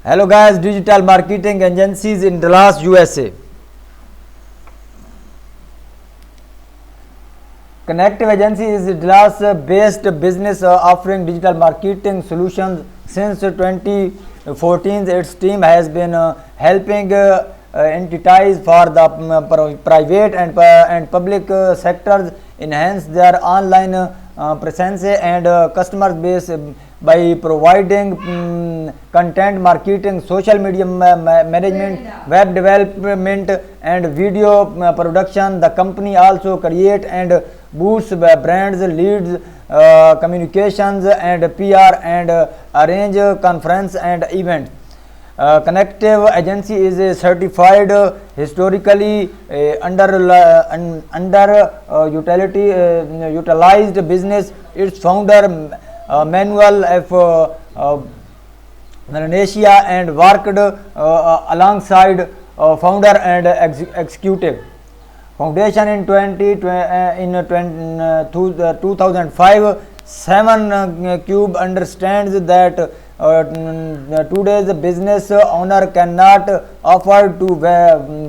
Hello guys, digital marketing agencies in Dallas, USA. Connective Agency is a Dallas-based business offering digital marketing solutions since 2014. Its team has been helping entities for the private and public sectors enhance their online presence and customer base by providing content marketing, social media management, web development and video production. The company also create and boosts brands, leads, communications and PR and arrange conference and events. Connective Agency is a certified historically utilized business. Its founder Manuel F. Melanesia and worked alongside founder and executive. Foundation in 2005. 7 Cube understands that today's business owner cannot afford to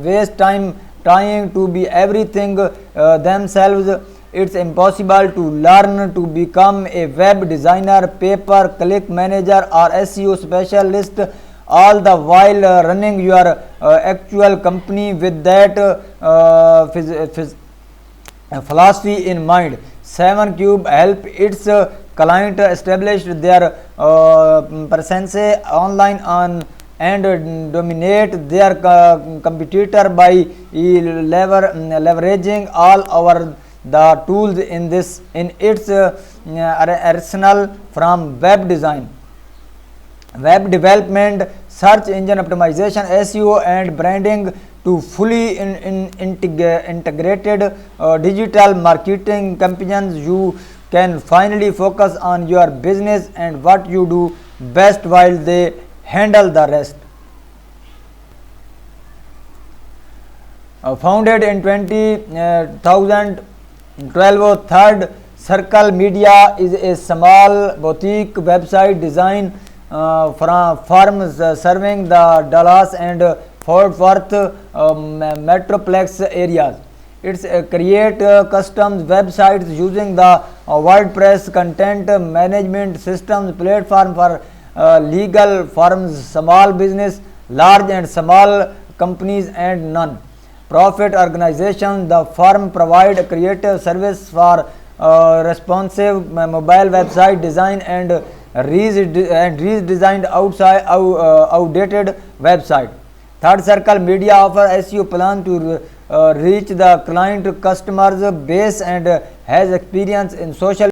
waste time trying to be everything themselves. It's impossible to learn to become a web designer, pay-per-click manager or SEO specialist, all the while running your actual company with that philosophy in mind. 7 Cube help its client establish their presence online and dominate their competitor by leveraging all our the tools in its arsenal, from web design, web development, search engine optimization, SEO and branding to fully integrated digital marketing campaigns. You can finally focus on your business and what you do best while they handle the rest. Founded in 2012, Third Circle Media is a small boutique website design firm serving the Dallas and Fort Worth metroplex areas. It's create custom websites using the WordPress content management systems platform for legal firms, small business, large and small companies and non-profit organizations. The firm provide creative service for responsive mobile website design and redesigned outdated website. Third Circle Media offers SEO plan to reach the client customers base and has experience in social